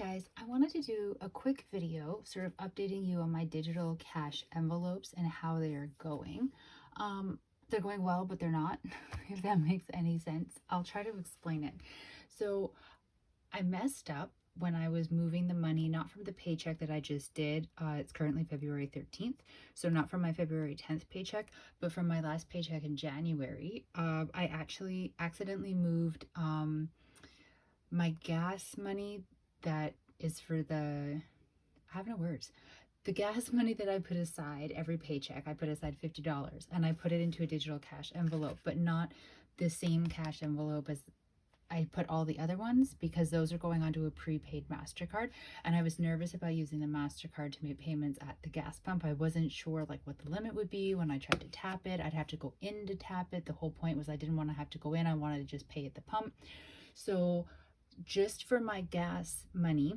guys, I wanted to do a quick video sort of updating you on my digital cash envelopes and how they are going. They're going well, but they're not, if that makes any sense. I'll try to explain it. So I messed up when I was moving the money, not from the paycheck that I just did. It's currently February 13th, so not from my February 10th paycheck, but from my last paycheck in January. I actually accidentally moved my gas money that is for I have no words. The gas money that I put aside every paycheck, I put aside $50 and I put it into a digital cash envelope, but not the same cash envelope as I put all the other ones because those are going onto a prepaid MasterCard. And I was nervous about using the MasterCard to make payments at the gas pump. I wasn't sure like what the limit would be when I tried to tap it. I'd have to go in to tap it. The whole point was I didn't want to have to go in. I wanted to just pay at the pump. So just for my gas money,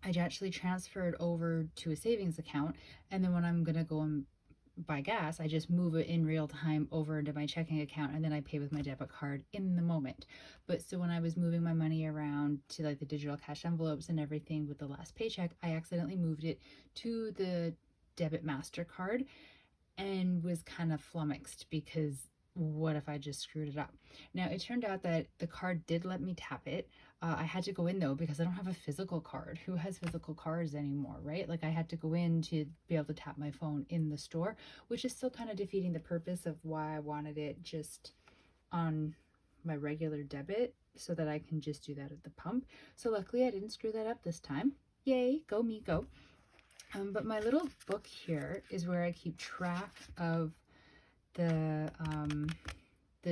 I actually transferred over to a savings account, and then when I'm gonna go and buy gas, I just move it in real time over into my checking account, and then I pay with my debit card in the moment. But so when I was moving my money around to like the digital cash envelopes and everything with the last paycheck, I accidentally moved it to the debit MasterCard and was kind of flummoxed because what if I just screwed it up? Now, it turned out that the card did let me tap it. I had to go in though because I don't have a physical card. Who has physical cards anymore, right? Like I had to go in to be able to tap my phone in the store, which is still kind of defeating the purpose of why I wanted it just on my regular debit so that I can just do that at the pump. So luckily I didn't screw that up this time. Yay, go me, go. But my little book here is where I keep track of the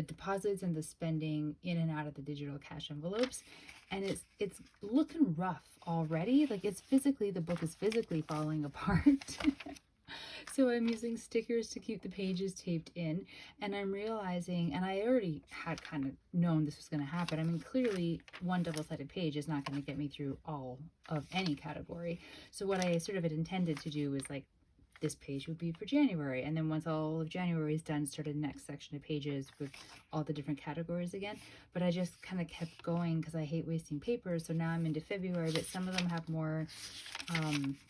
deposits and the spending in and out of the digital cash envelopes, and it's looking rough already. Like the book is physically falling apart. So I'm using stickers to keep the pages taped in, and I'm realizing, and I already had kind of known this was going to happen. I mean, clearly one double-sided page is not going to get me through all of any category. So what I sort of had intended to do was like this page would be for January, and then once all of January is done, start a next section of pages with all the different categories again. But I just kind of kept going because I hate wasting paper. So now I'm into February, but some of them have more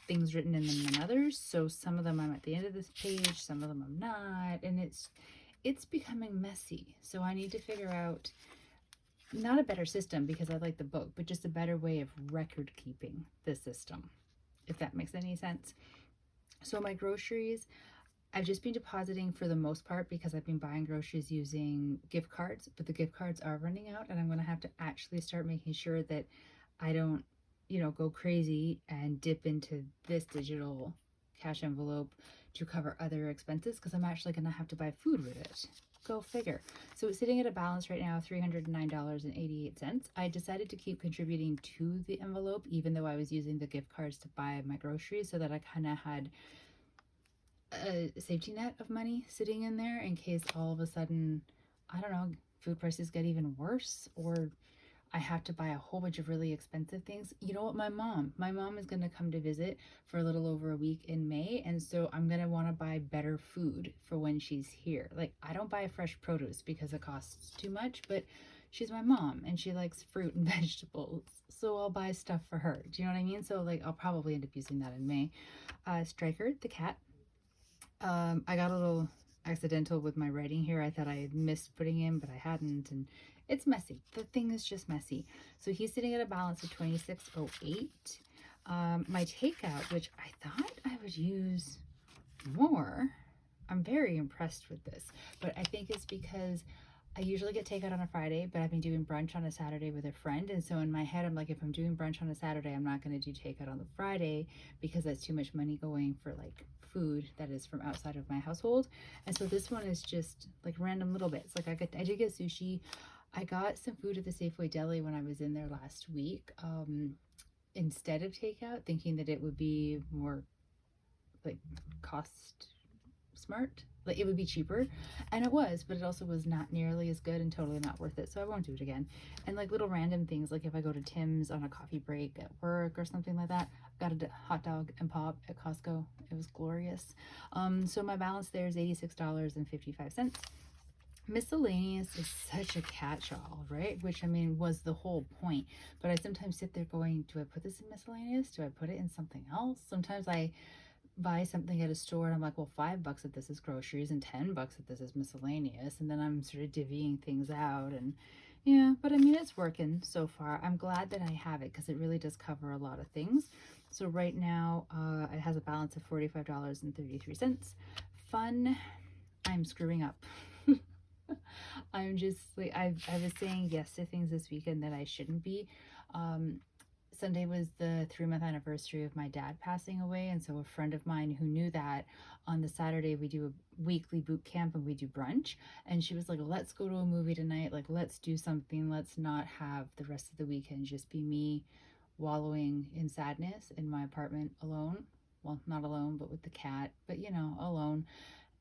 things written in them than others. So some of them I'm at the end of this page, some of them I'm not, and it's becoming messy. So I need to figure out not a better system because I like the book, but just a better way of record keeping the system, if that makes any sense. So my groceries, I've just been depositing for the most part because I've been buying groceries using gift cards, but the gift cards are running out, and I'm going to have to actually start making sure that I don't, go crazy and dip into this digital cash envelope to cover other expenses because I'm actually going to have to buy food with it. Go figure. So it's sitting at a balance right now of $309.88. I decided to keep contributing to the envelope even though I was using the gift cards to buy my groceries so that I kind of had a safety net of money sitting in there in case all of a sudden, I don't know, food prices get even worse or I have to buy a whole bunch of really expensive things. You know what? My mom is going to come to visit for a little over a week in May. And so I'm going to want to buy better food for when she's here. Like I don't buy fresh produce because it costs too much, but she's my mom and she likes fruit and vegetables. So I'll buy stuff for her. Do you know what I mean? So like I'll probably end up using that in May. Striker, the cat. I got a little accidental with my writing here. I thought I had missed putting in, but I hadn't, and it's messy. The thing is just messy. So he's sitting at a balance of $26.08. My takeout, which I thought I would use more, I'm very impressed with this, but I think it's because I usually get takeout on a Friday, but I've been doing brunch on a Saturday with a friend. And so in my head, I'm like, if I'm doing brunch on a Saturday, I'm not going to do takeout on the Friday because that's too much money going for like food that is from outside of my household. And so this one is just like random little bits. Like I did get sushi. I got some food at the Safeway Deli when I was in there last week instead of takeout, thinking that it would be more like cost smart, like it would be cheaper, and it was, but it also was not nearly as good and totally not worth it, so I won't do it again. And like little random things, like if I go to Tim's on a coffee break at work or something like that, got a hot dog and pop at Costco. It was glorious. So my balance there is $86.55. Miscellaneous is such a catch-all, right? Which, I mean, was the whole point. But I sometimes sit there going, do I put this in miscellaneous? Do I put it in something else? Sometimes I buy something at a store and I'm like, well, $5 if this is groceries and $10 if this is miscellaneous. And then I'm sort of divvying things out. And yeah, but I mean, it's working so far. I'm glad that I have it because it really does cover a lot of things. So right now, it has a balance of $45.33. Fun. I'm screwing up. I'm just like, I was saying yes to things this weekend that I shouldn't be. Um, Sunday was the 3-month anniversary of my dad passing away, and so a friend of mine who knew that, on the Saturday we do a weekly boot camp and we do brunch, and she was like, let's go to a movie tonight, like let's do something, let's not have the rest of the weekend just be me wallowing in sadness in my apartment alone. Well, not alone, but with the cat, but you know, alone.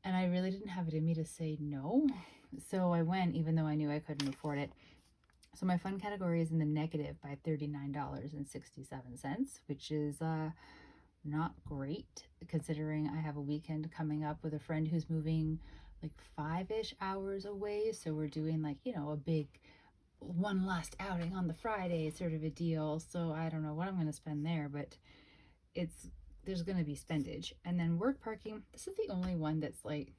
And I really didn't have it in me to say no. So I went, even though I knew I couldn't afford it. So my fun category is in the negative by $39.67, which is not great considering I have a weekend coming up with a friend who's moving like 5-ish hours away. So we're doing like, you know, a big one last outing on the Friday sort of a deal. So I don't know what I'm going to spend there, but it's there's going to be spendage. And then work parking, this is the only one that's like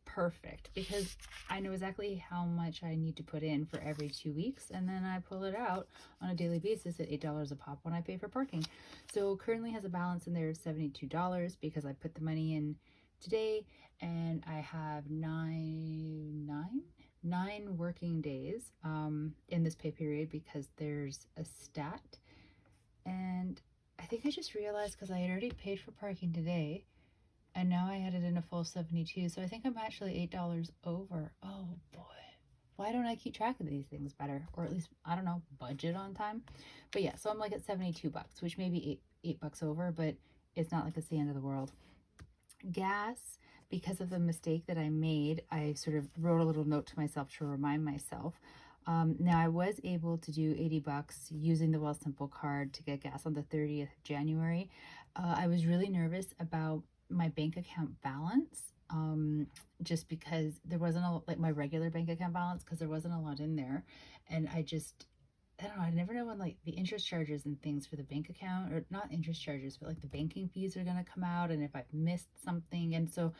perfect because I know exactly how much I need to put in for every 2 weeks, and then I pull it out on a daily basis at $8 a pop when I pay for parking. So currently has a balance in there of $72 because I put the money in today, and I have nine working days in this pay period because there's a stat. And I think I just realized because I had already paid for parking today and now I had it in a full 72, so I think I'm actually $8 over. Oh boy. Why don't I keep track of these things better? Or at least, I don't know, budget on time? But yeah, so I'm like at $72, which may be $8 over, but it's not like it's the end of the world. Gas, because of the mistake that I made, I sort of wrote a little note to myself to remind myself. Now I was able to do $80 using the Wealthsimple card to get gas on the 30th of January. I was really nervous about my bank account balance, just because there wasn't like my regular bank account balance, because there wasn't a lot in there, and I don't know, I never know when like the interest charges and things for the bank account, or not interest charges, but like the banking fees are going to come out, and if I've missed something. And so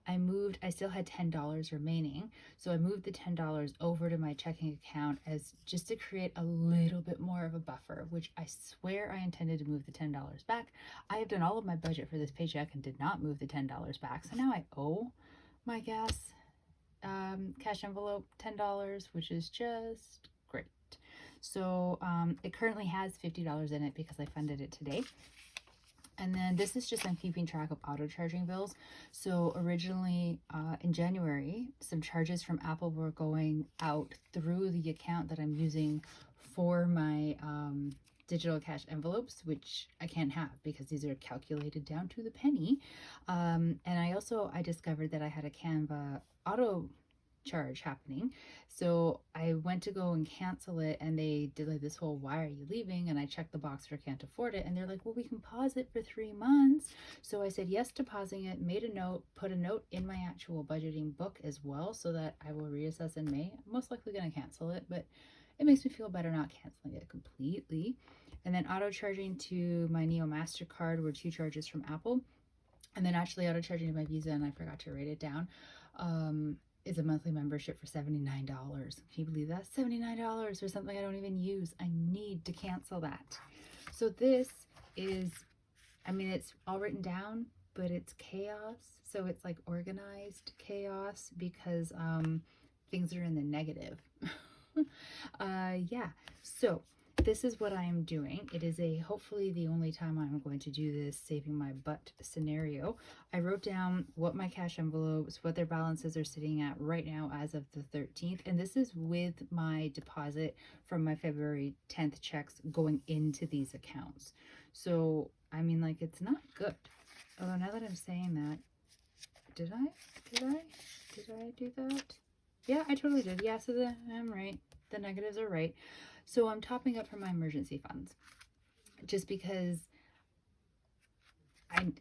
I still had $10 remaining. So I moved the $10 over to my checking account as just to create a little bit more of a buffer, which I swear I intended to move the $10 back. I have done all of my budget for this paycheck and did not move the $10 back. So now I owe my gas cash envelope $10, which is just great. So it currently has $50 in it because I funded it today. And then this is just, I'm keeping track of auto charging bills. So originally in January, some charges from Apple were going out through the account that I'm using for my digital cash envelopes, which I can't have because these are calculated down to the penny. And I discovered that I had a Canva auto charge happening. So I went to go and cancel it, and they did like this whole, why are you leaving? And I checked the box for can't afford it, and they're like, well, we can pause it for 3 months. So I said yes to pausing it, made a note, put a note in my actual budgeting book as well, so that I will reassess in May. I'm most likely going to cancel it, but it makes me feel better not canceling it completely. And then auto charging to my Neo MasterCard were 2 charges from Apple. And then actually auto charging to my Visa, and I forgot to write it down, is a monthly membership for $79. Can you believe that? $79 for something I don't even use. I need to cancel that. So this is, I mean, it's all written down, but it's chaos. So it's like organized chaos because things are in the negative. Yeah. So this is what I am doing. It is hopefully the only time I'm going to do this saving my butt scenario. I wrote down what my cash envelopes, what their balances are sitting at right now as of the 13th. And this is with my deposit from my February 10th checks going into these accounts. So, I mean, like, it's not good. Although now that I'm saying that, did I do that? Yeah, I totally did. Yeah, so I'm right. The negatives are right. So I'm topping up for my emergency funds just because I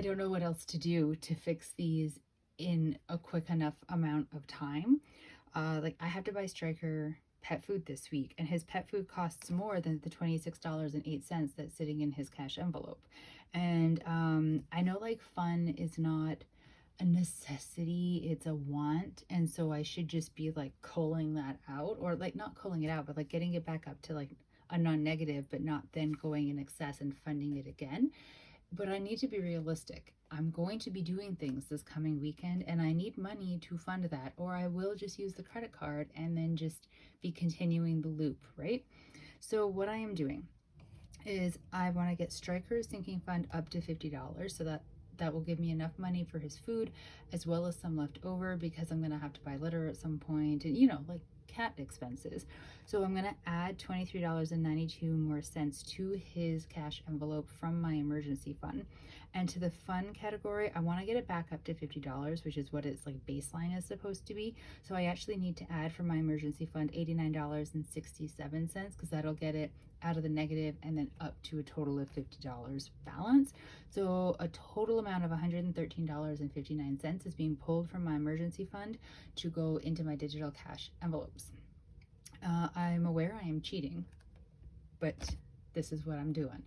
don't know what else to do to fix these in a quick enough amount of time. Like I have to buy Striker pet food this week, and his pet food costs more than the $26.08 that's sitting in his cash envelope. And I know like fun is not a necessity, it's a want, and so I should just be like culling that out, or like not culling it out, but like getting it back up to like a non-negative, but not then going in excess and funding it again. But I need to be realistic. I'm going to be doing things this coming weekend and I need money to fund that, or I will just use the credit card and then just be continuing the loop, right? So, what I am doing is I want to get Striker's sinking fund up to $50 so that will give me enough money for his food as well as some left over because I'm going to have to buy litter at some point and, like cat expenses. So I'm going to add $23.92 more cents to his cash envelope from my emergency fund. And to the fun category, I want to get it back up to $50, which is what its like baseline is supposed to be. So I actually need to add for my emergency fund $89.67 because that'll get it out of the negative and then up to a total of $50 balance. So a total amount of $113.59 is being pulled from my emergency fund to go into my digital cash envelopes. I'm aware I am cheating, but this is what I'm doing.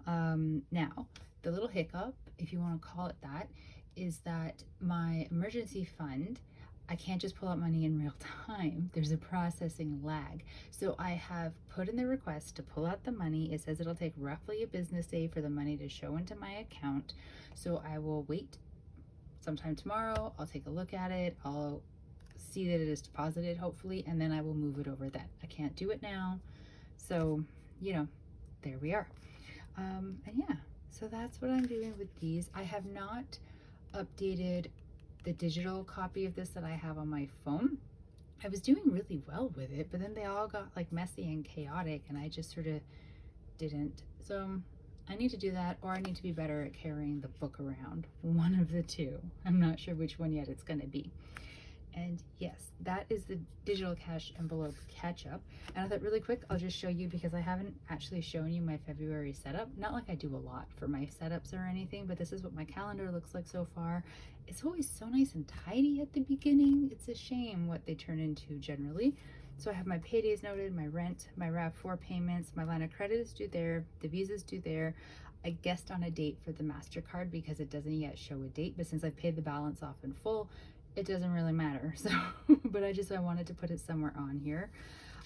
Now, the little hiccup, if you want to call it that, is that my emergency fund, I can't just pull out money in real time. There's a processing lag. So I have put in the request to pull out the money. It says it'll take roughly a business day for the money to show into my account. So I will wait sometime tomorrow. I'll take a look at it. I'll see that it is deposited, hopefully, and then I will move it over then. I can't do it now. So, there we are. And yeah, so that's what I'm doing with these. I have not updated the digital copy of this that I have on my phone. I was doing really well with it, but then they all got like messy and chaotic and I just sort of didn't. So I need to do that, or I need to be better at carrying the book around. One of the two. I'm not sure which one yet it's going to be. And yes, that is the digital cash envelope catch up. And I thought really quick, I'll just show you because I haven't actually shown you my February setup. Not like I do a lot for my setups or anything, but this is what my calendar looks like so far. It's always so nice and tidy at the beginning. It's a shame what they turn into generally. So I have my paydays noted, my rent, my RAV4 payments, my line of credit is due there, the Visa's due there. I guessed on a date for the MasterCard because it doesn't yet show a date, but since I've paid the balance off in full, it doesn't really matter. So, but I wanted to put it somewhere on here.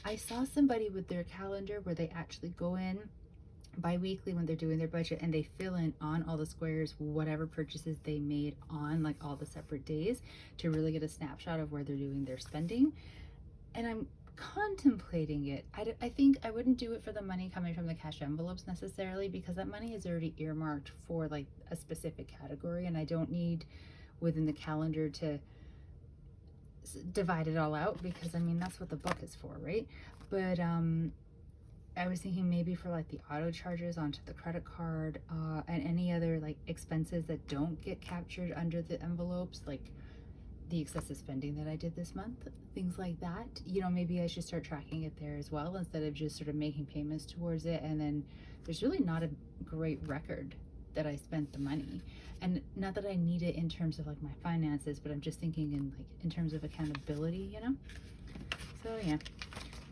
I saw somebody with their calendar where they actually go in bi-weekly when they're doing their budget and they fill in on all the squares whatever purchases they made on like all the separate days to really get a snapshot of where they're doing their spending. And I'm contemplating it. I think I wouldn't do it for the money coming from the cash envelopes necessarily because that money is already earmarked for like a specific category and I don't need within the calendar to divide it all out because I mean that's what the book is for, right? But I was thinking maybe for like the auto charges onto the credit card and any other like expenses that don't get captured under the envelopes, like the excessive spending that I did this month, things like that. Maybe I should start tracking it there as well instead of just sort of making payments towards it. And then there's really not a great record that I spent the money. And not that I need it in terms of like my finances, but I'm just thinking in terms of accountability, So yeah,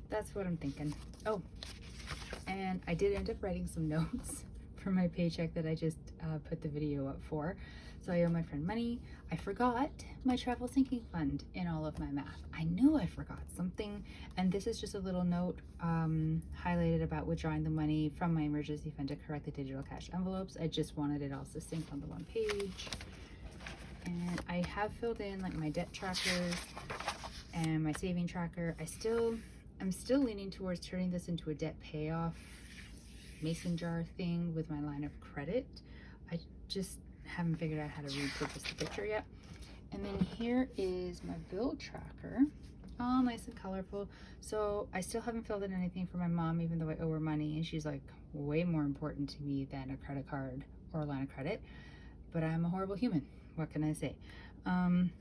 that's what I'm thinking. Oh, and I did end up writing some notes for my paycheck that I just put the video up for. So I owe my friend money. I forgot my travel sinking fund in all of my math. I knew I forgot something. And this is just a little note highlighted about withdrawing the money from my emergency fund to correct the digital cash envelopes. I just wanted it all succinct on the one page. And I have filled in like my debt trackers and my saving tracker. I'm still leaning towards turning this into a debt payoff mason jar thing with my line of credit. I just haven't figured out how to repurpose the picture yet. And then here is my bill tracker, all nice and colorful. So I still haven't filled in anything for my mom, even though I owe her money, and she's like way more important to me than a credit card or a line of credit. But I'm a horrible human. What can I say? And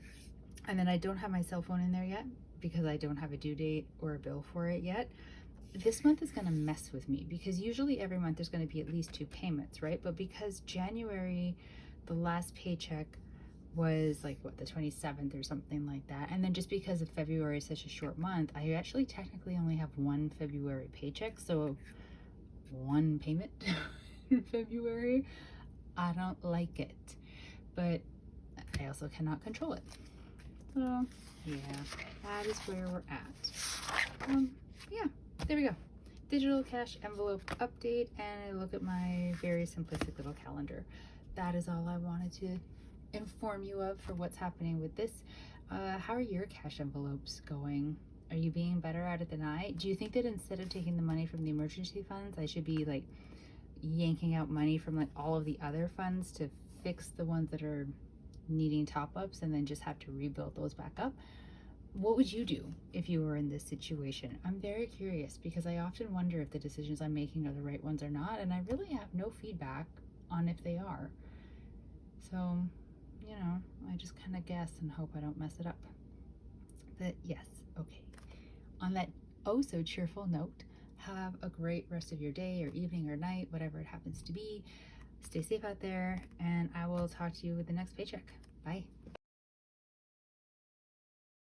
then I don't have my cell phone in there yet because I don't have a due date or a bill for it yet. This month is going to mess with me because usually every month there's going to be at least 2 payments, right? But because January, the last paycheck was like what, the 27th or something like that. And then just because of February is such a short month, I actually technically only have one February paycheck, so one payment in February. I don't like it, but I also cannot control it. So yeah, that is where we're at. Yeah, there we go. Digital cash envelope update, and a look at my very simplistic little calendar. That is all I wanted to inform you of for what's happening with this. How are your cash envelopes going? Are you being better at it than I? Do you think that instead of taking the money from the emergency funds, I should be like yanking out money from like all of the other funds to fix the ones that are needing top-ups and then just have to rebuild those back up? What would you do if you were in this situation? I'm very curious because I often wonder if the decisions I'm making are the right ones or not, and I really have no feedback on if they are. So, you know, I just kind of guess and hope I don't mess it up. But yes, okay. On that oh so cheerful note, have a great rest of your day or evening or night, whatever it happens to be. Stay safe out there, and I will talk to you with the next paycheck. Bye.